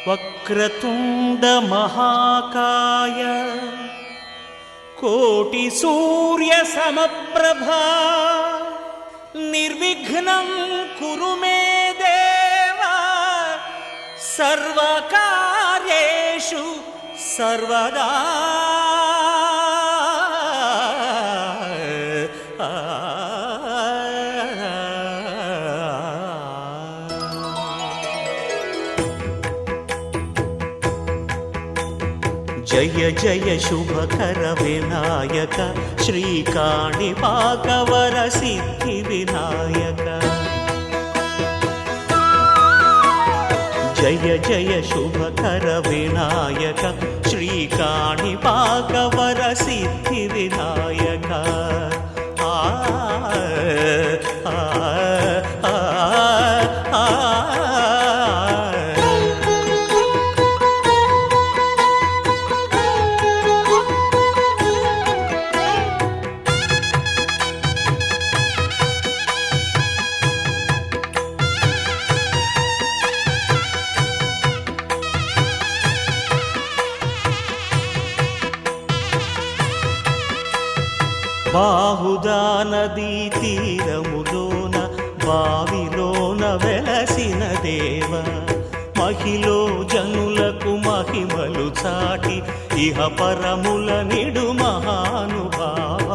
వక్రతుండ మహాకాయ కోటి సూర్య సమప్రభా నిర్విఘ్నం కురు మే దేవ సర్వకార్యేషు సర్వదా. జయ జయ శుభకర వినాయక శ్రీకాణిపాకవర సిద్ధి వినాయక. జయ జయ శుభకర వినాయక శ్రీకాణిపాకవర సిద్ధి వినాయక. ఆ బాహుదా నదీ తీరములోన బావిలోన వెలసిన దేవ మహిలో జనులకు మహిమలు చాటి ఇహ పరముల నిడు మహానుభావ.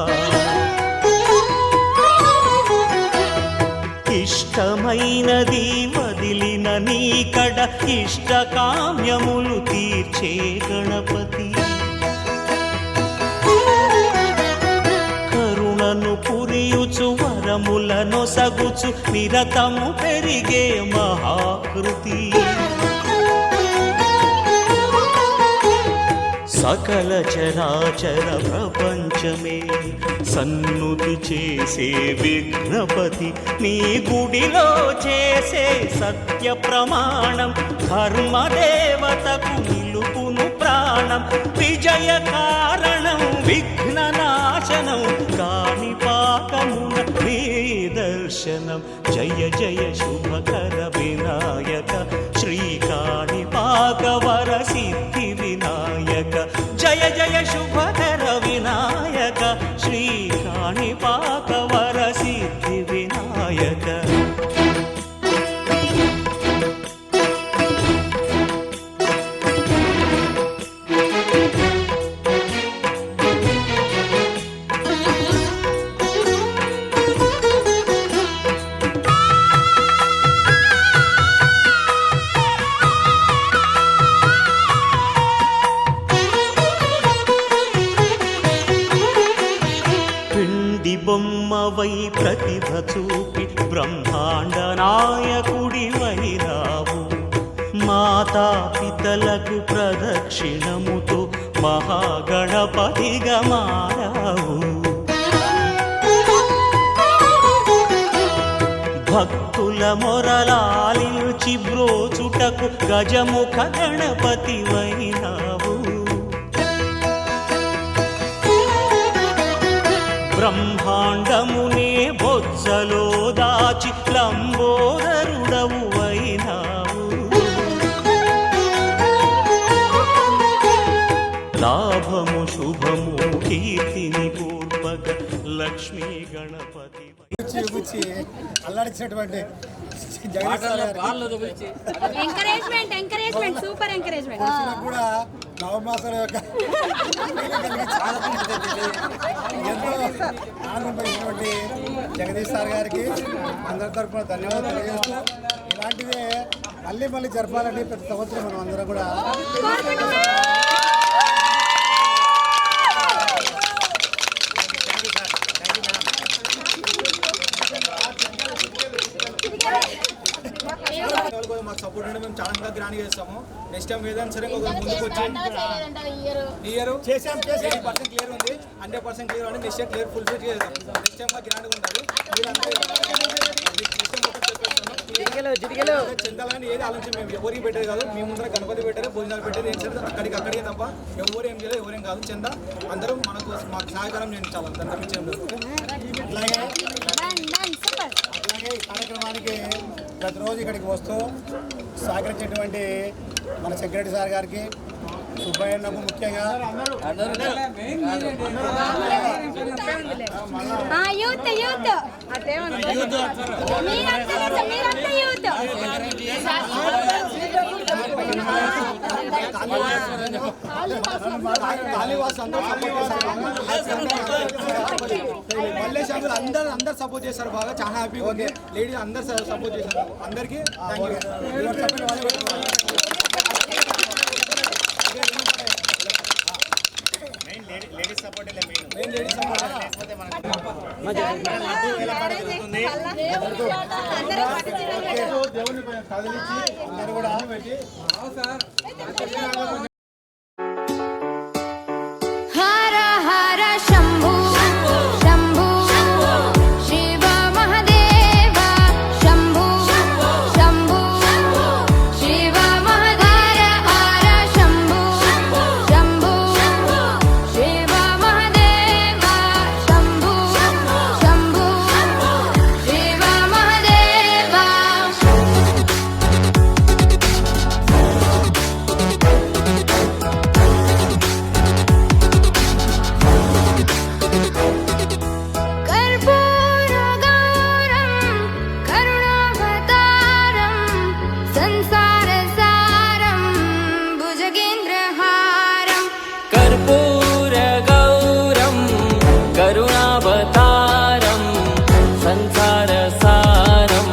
ఇష్టమైనది వదిలిన నీకడ ఇష్టకామ్యములు తీర్చే గణపతి. పురియుచు వరములను సగుచు నిరతము పెరిగే మహాకృతి. సకల చరాచర ప్రపంచమే సన్నుతి చేసే విఘ్నపతి నీ గుడిలో చేసే సత్య ప్రమాణం ధర్మదేవతకు నిలుపును ప్రాణం. విజయ కారణం విఘ్న నాశనం కాణిపాకమున నీ దర్శనం. జయ జయ శుభకర వినాయక శ్రీకాణిపాకవర సిద్ధి వినాయక. జయ జయ శుభకర వినాయక శ్రీకాణిపాకవర సిద్ధి వినాయక. బొమ్మవై ప్రతిభ చూపి బ్రహ్మాండ నాయకుడి వైరావు. మాతా పితలకు ప్రదక్షిణముతో మహాగణపతిగా మారావు. భక్తుల మొరలాలించి బ్రోచుటకు గజముఖ గణపతి వైరావు. బ్రహ్మాండమునే బొజ్జలో దాచి లంబోదరుడవు అయినావు. లాభము శుభము కీర్తిని పూర్వక లక్ష్మీ గణపతి అల్లాడించినటువంటి సూపర్ ఎంకరేజ్మెంట్ కూడా నవమాసాల యొక్క ఎంతో ఆనందమైనటువంటి జగదీష్ సార్ గారికి అందరి తరఫున ధన్యవాదాలు తెలియజేస్తూ ఇలాంటిదే మళ్ళీ జరపాలని ప్రతి సంవత్సరం మనం అందరం కూడా మాకు సపోర్ట్ అంటే మేము చాలా గ్రాండ్ చేస్తాము. నెక్స్ట్ టైం ఏదైనా సరే ముందుకు వచ్చి ఇయర్ చేసాం 80% క్లియర్ ఉంది. 100% క్లియర్ అంటే నెక్స్ట్ క్లియర్ ఫుల్ ఫిట్ చేద్దాం. నెక్స్ట్ టైం మాకు గ్రాండ్గా ఉంటుంది. చెందాలని ఏది ఆలోచన మేము ఎవరికి పెట్టేది కాదు. మీ ముందర గణపతి పెట్టారు, భోజనాలు పెట్టారు, ఏం చేయాలి అక్కడికే తప్ప ఎవరు ఏం చేయలేదు, ఎవరేం కాదు. చందా అందరం మనకు మాకు సహకారం చేయించాలి. అంత విషయం అలాగే ఈ కార్యక్రమానికి ప్రతిరోజు ఇక్కడికి వస్తూ సహకరించేటువంటి మన సెక్రటరీ సార్ గారికి, సుబ్బయ్యన్నకు ముఖ్యంగా యూత్ యూత్ మీరంతా యూత్ మల్లేష్ అంకుల్ అందరు సపోర్ట్ చేస్తారు బాగా, చాలా హ్యాపీగా ఉంది. లేడీస్ అందరు సపోర్ట్ చేశారు. అందరికీ లేడీస్ సపోర్ట్ దేవుని కదిలించి అందరూ కూడా పెట్టి హర హర శంభు శంభు శివ మహదేవ శంభు శంభు శివ మహదేవ హర శంభు శంభు శివ మహదేవ శంభు శంభు శివ మహదేవ कर्पूरगौरं करुणावतारं संसारसारं भुजगेन्द्रहारं कर्पूरगौरं करुणावतारं संसारसारं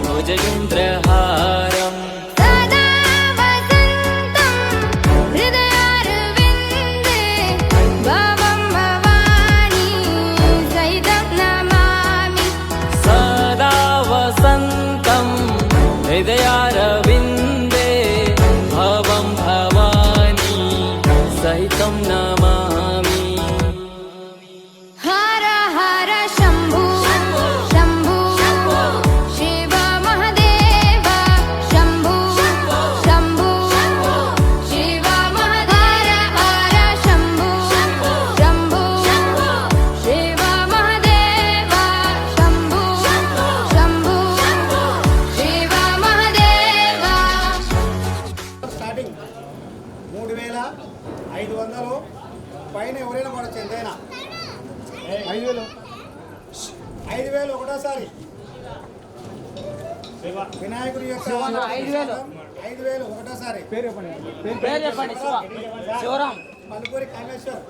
भुजगेन्द्रहारं सदा वसन्तं हृदयारविन्दे भवं भवानी सहितं नमामि सदा वसन्तं हृदयारविन्दे भवं भवानी सहितं नमामि हर हर शम्भु शम्भु शिव महदेव शम्भु शम्भु शिव महदेव हर शम्भु शम्भु शिव महदेव शम्भु शम्भु शिव महदेव స్టార్టింగ్ 3,500 పైన ఎవరైనా పడచ్చు, ఎంతైనా 5,000 ఒకటోసారి. వినాయకుడి యొక్క 5,000 ఒకటోసారి. పలుకూరి కామేశ్వర్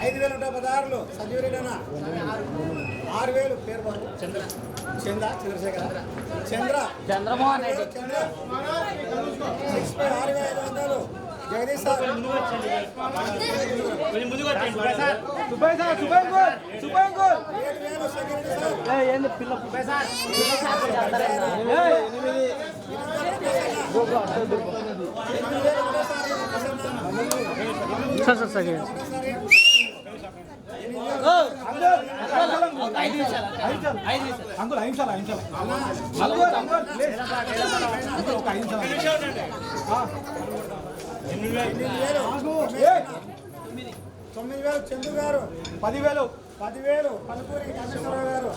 5,116 సంజీవరెడ్డి అన్న 6,000 పేరు బాబు చంద్రశేఖర చంద్రమోహన్ రెడ్డి 6,500 జగదీష్ సార్ తొమ్మిది వేలు చందు గారు 10,000 పలుకూరి కామేశ్వరరావు గారు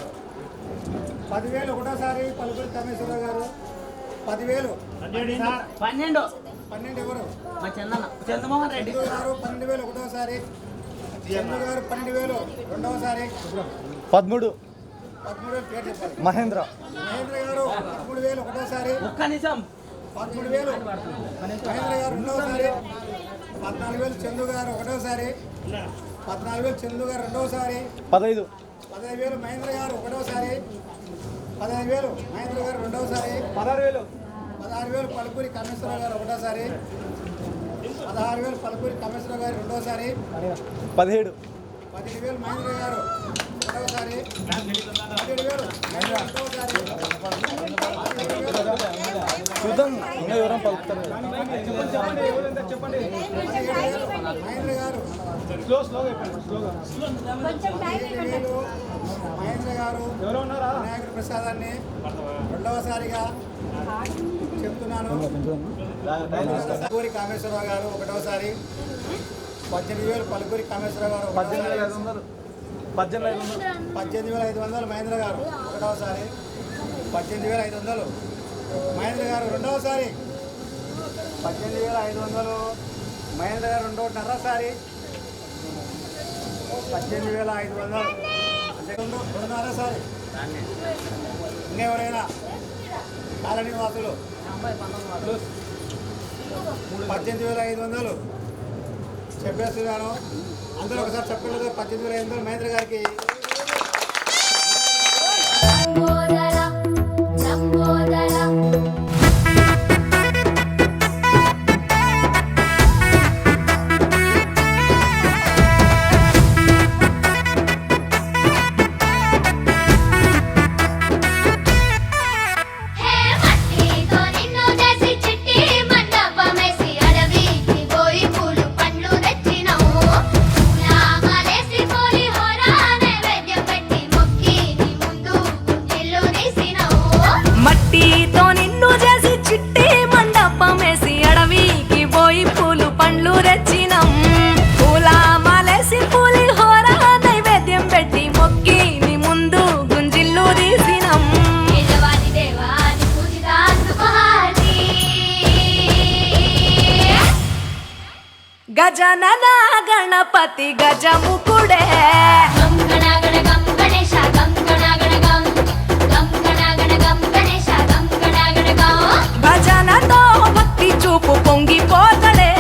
10,000 ఒకటోసారి. పలుకూరి కామేశ్వరరావు గారు 10,000. 12 ఎవరు? చంద్రమోహన్ రెడ్డి గారు 12,000 ఒకటోసారి. చంద్ర గారు 12,000 రెండవసారి. 13 పేరు చెప్పాలి. మహేంద్ర గారు 13,000 ఒకటోసారి. 13,000 మహేంద్ర గారు రెండవసారి. 14,000 చందు గారు ఒకటోసారి. 14,000 చందు గారు రెండవసారి. 15 15,000 మహేంద్ర గారు ఒకటోసారి. 15,000 మహేంద్ర గారు రెండవసారి. 16,000 పలుకూరి కామేశ్వరరావు గారు ఒకటోసారి. 16,000 పలుకూరి కామేశ్వరరావు గారు రెండోసారి. 17 17,000 మహేంద్ర గారు ఒకటోసారి. 17,000 మహేంద్ర రెండోసారి. చూద్దాం ఇంకా ఎవరైనా పలుకుతారు. 17,000 మహేంద్ర గారు. 17,000 మహేంద్ర గారు వినాయకుడి ప్రసాదాన్ని రెండవసారిగా చెప్తున్నాను. పలుకూరి కామేశ్వరరావు గారు ఒకటోసారి. 18,000 పలుకూరి కామేశ్వరరావు గారు 18,500 18,500 మహేంద్ర గారు ఒకటోసారి. 18,500 మహేంద్ర గారు రెండవసారి 18,500. మహేంద్ర గారు రెండోసారి 18,500. రెండున్నరసారి ఇంకెవరైనా కాలనీ వాసులు 18,500 చెప్పేస్తున్నాను. అందరూ ఒకసారి చెప్పలేదు. 18,500 మహేంద్ర గారికి. గజనన గణపతి గజముకుడే భజనతో భక్తి చూపు పొంగిపోతడే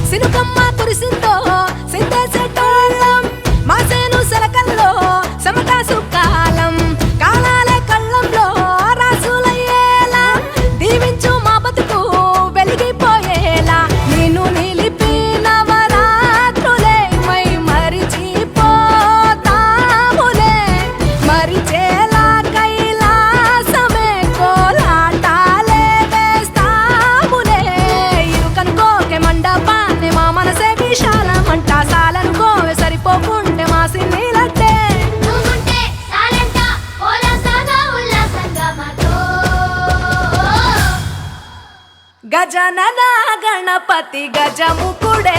సినుకమ్మ కురిసిందో సిందేసేటోళ్ళం మాసేను సెలకల్లో సమటాసు కాలం కాలాలే కళ్ళంలో రాసులయ్యేలా దీవించు మా బతుకు వెలిగిపోయేలా నేను నిలిపి నవరాత్రులే మై మరిచిపోతాములే మరిచేలా కైలాసమే కోలాటాలే వేస్తాములే ఇరుకనుకోకే మండప మా మనసే విశాలమంట సాలనుకోవే సరిపోకుంటే మా సిన్నీలట్టే గజనన గణపతి గజముకుడే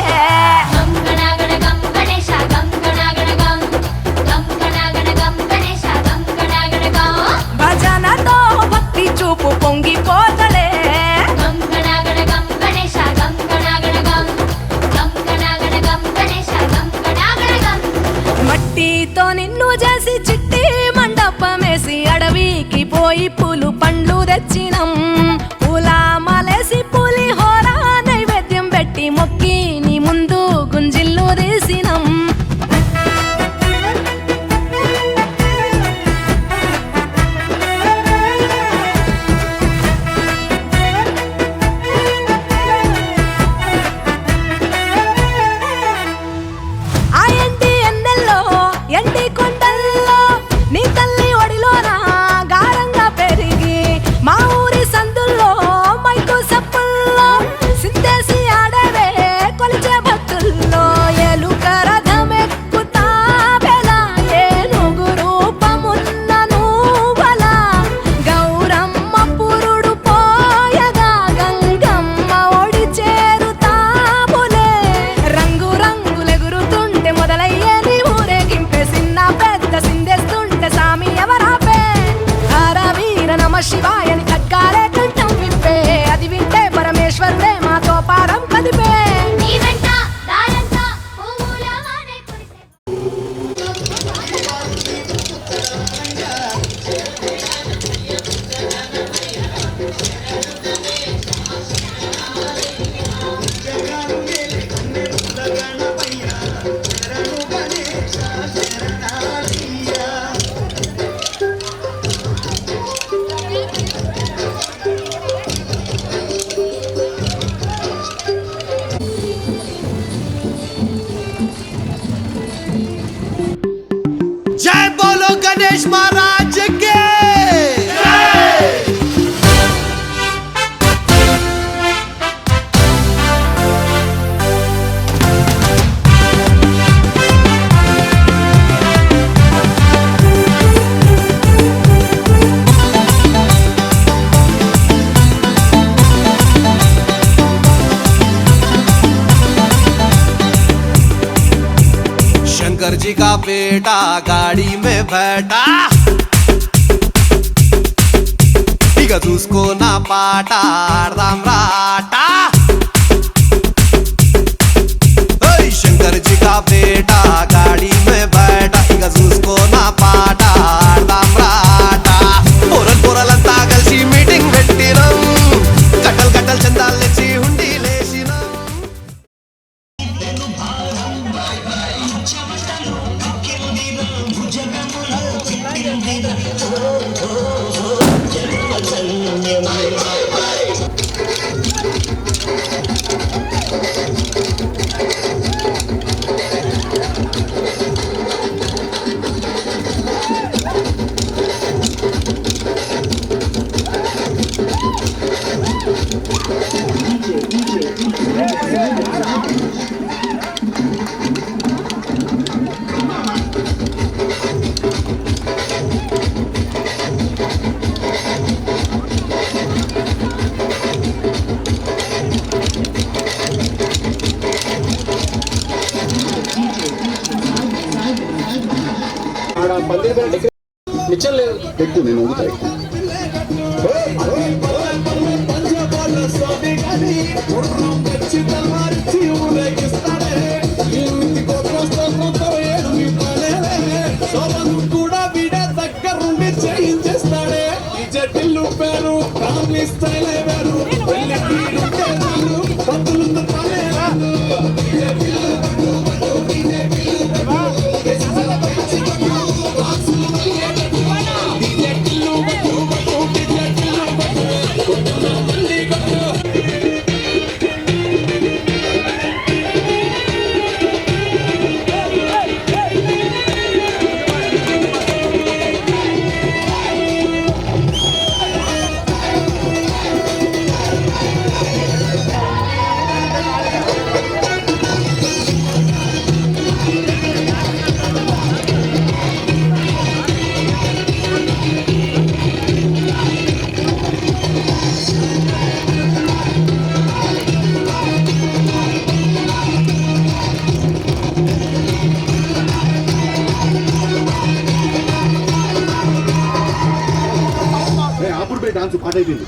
భజనతో భక్తి చూపు పొంగిపోతడే మట్టితో నిన్ను చేసి చిట్టి మండపమేసి అడవికి పోయి పూలు పండ్లు తెచ్చినం పూల మాలేసి పులిహోర నైవేద్యం పెట్టి మొక్కి నీ ముందు గుంజిల్లు తీసినం ఆ ఎండి ఎన్నెల్లో ఎండి కొండల్లో నీ తల్లి ఒడిలోన గారంగా పెరిగి మా ఊరి సందుల్లో మైకు సప్పుల్లో సిందేసి ఆడవే కొలిచే భక్తుల్లో ఎలుక రథమెక్కుతా బెలా ఏనుగు రూపమున్న నువ్వలా గౌరమ్మ పురుడు పోయగా గంగమ్మ ఒడి చేరుతాములే రంగు రంగులెగురుతుంటే మొదలయ్యే నీ ఊరేగింపే చిన్న పెద్ద సిందేస్తుంటే సామి ఎవరాపే హర వీర నమ శివాయని ఖడ్గాలే కంఠం విప్పే అది వింటే పరమేశ్వరుడే మాతో పారం కదిపే शंकर जी का बेटा गाड़ी में बैठा ఇక చూసుకో నా పాట రామ్ రాటా शंकर जी का बेटा गाड़ी में बैठा ఇక చూసుకో నా పాట రామ్ రాటా పొరలంతా కలిసి మీటింగ్ పెట్టినాం కట్టలు చందాలు తెచ్చి హుండీ లేసినాం ఎక్కువ నేను ఊగుతాయి కూడా వీడే దగ్గరుండి చేయించేస్తాడే జటిల్లు పేరు ఫ్యామిలీ స్టైల్ వేరు పంతులు డాన్స్ పాట అయిపోయింది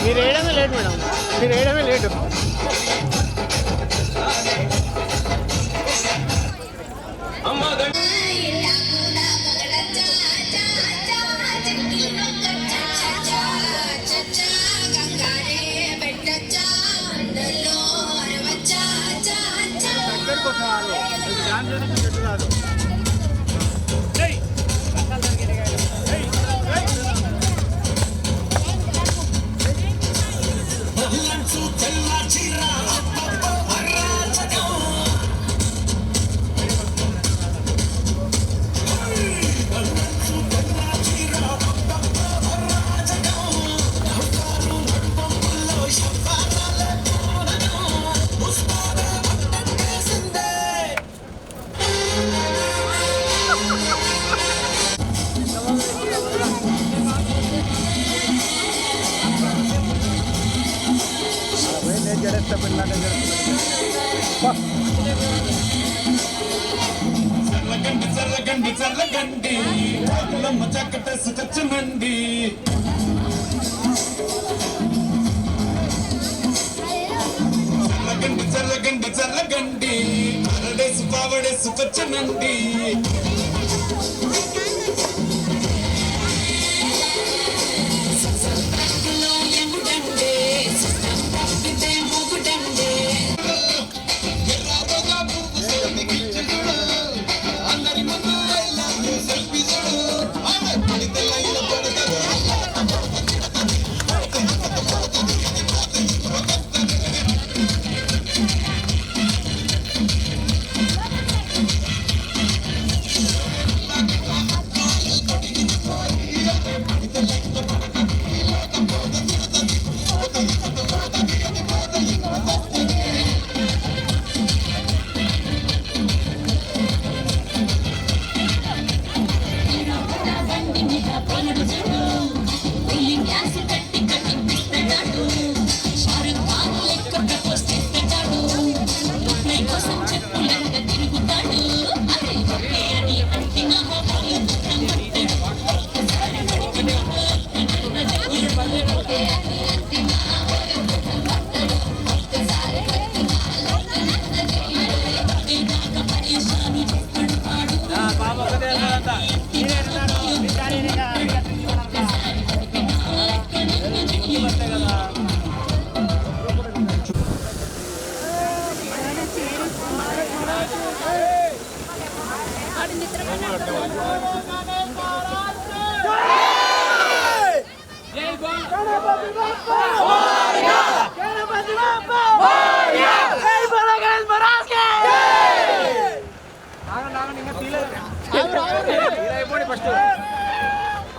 మీరు వేయడమే లేట్ మేడం, మీరు వేయడమే లేటు. చల్లగండి అల్లమ్మ చక్కట సుఖచ్చనండి చల్లగండి చల్లగండి అరడేసు పావడేసు పచ్చనండి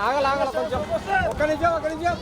ఆగల కొంచెం ఒక్క నిమిషం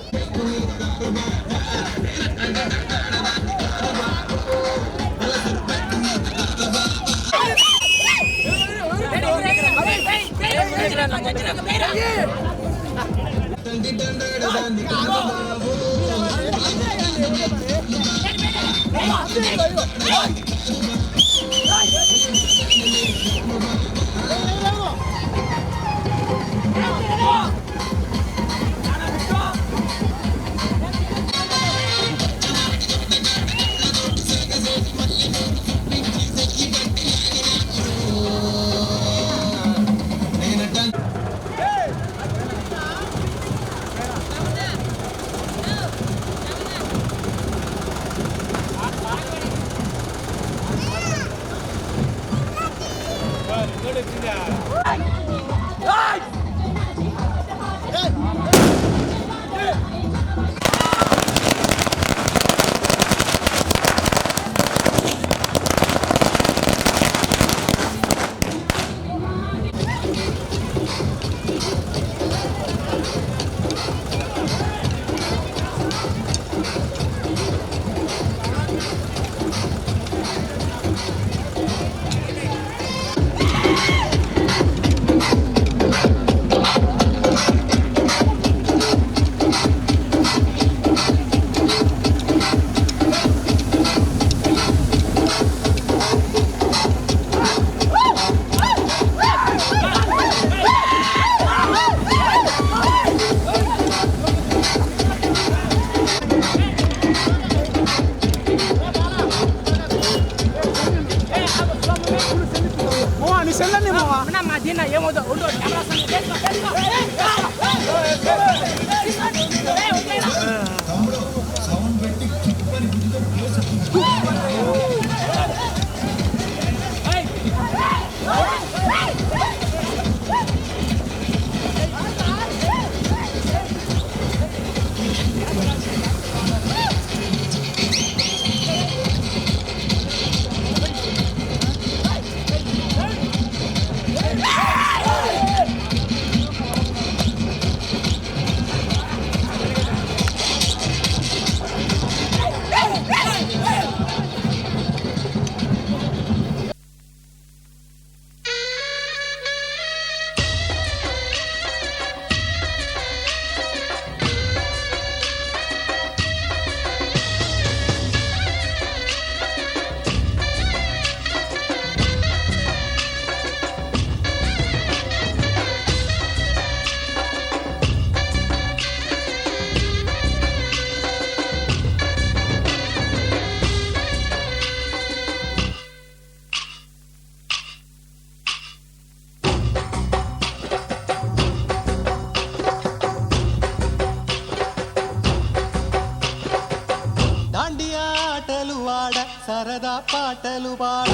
పాటలు పాడ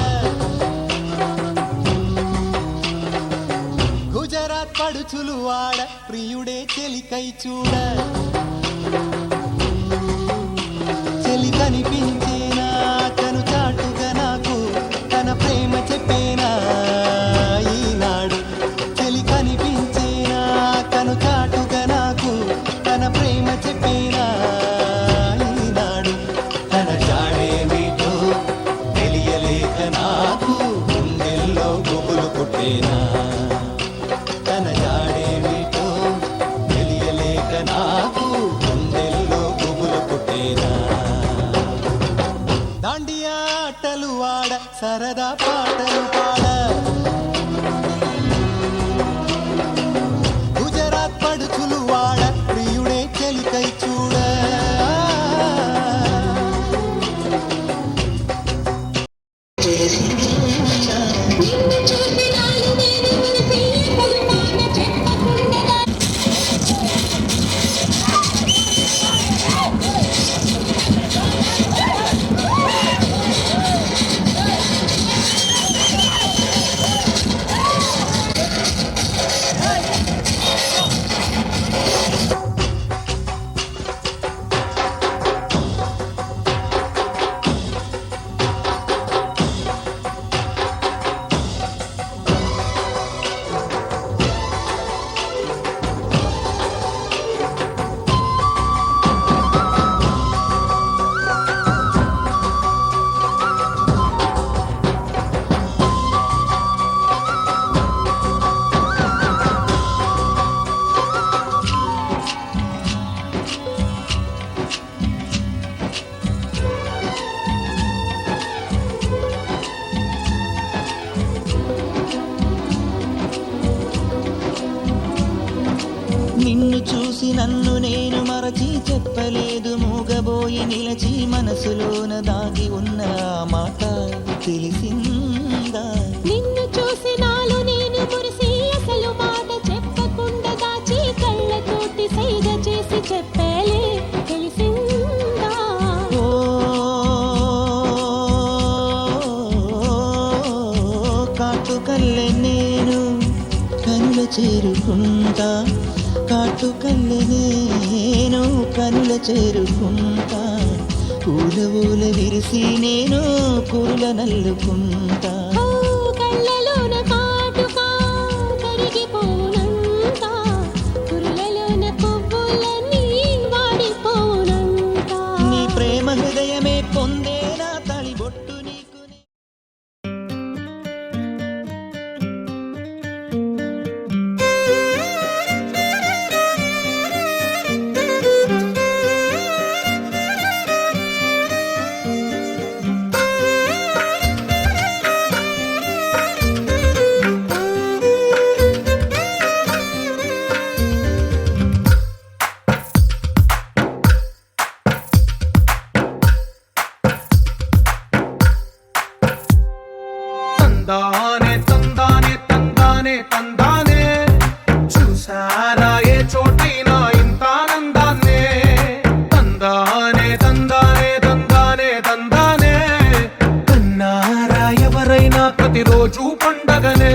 గుజరాత్ పడుచులు వాడ ప్రియుడే చెలికై చూడ చెలి కనిపించేనా కను చాటుగా నాకు తన ప్రేమ చెప్పేనా ఈనాడు చెలి కనిపించేనా కను చాటుగా నాకు తన ప్రేమ చెప్పేనా ఈనాడు తన జాడేమిటో తెలియలేక నాకు గుండెల్లో గుబులు పుట్టేనా తన జాడేమిటో తెలియలేక నాకు గుండెల్లో గుబులు పుట్టేనా దాండియా ఆటలు వాడ సరదా పాటలు పాడ గుజరాత్ పడుచులు వాడ ప్రియుడే చెలికై చూడ నిన్ను చూసి నన్ను నేను మరచి చెప్పలేదు మూగబోయి నిలచి మనసులోన దాగి ఉన్న ఆ మాట తెలిసిందా నిన్ను చూసి నాలో నేను మురిసి అసలు మాట చెప్పకుండా దాచి కళ్ళతోటి సైగ చేసి చెప్పలే తెలిసిందా ఓ కాటుకల్లె నేను కనుల చేరుకుంటా కాటుకల్లె నేను కనుల చేరుకుంటా పూల ఊల విరిసి నేను కురుల నల్లుకుంటా ఓ కళ్ళలోన కాటుకా కరిగిపోనంత కురులలోన కొవ్వులన్నీ వాడిపోనంత నీ ప్రేమ హృదయమే పొందేనా తళిబొట్టు నీకు తందానే తందానే తందానే తందానే చూసారా ఏ చోటైనా ఇంత ఆనందాన్నే తందానే తందానే తందానే తందానే కన్నారా ఎవరైనా ప్రతిరోజు పండగనే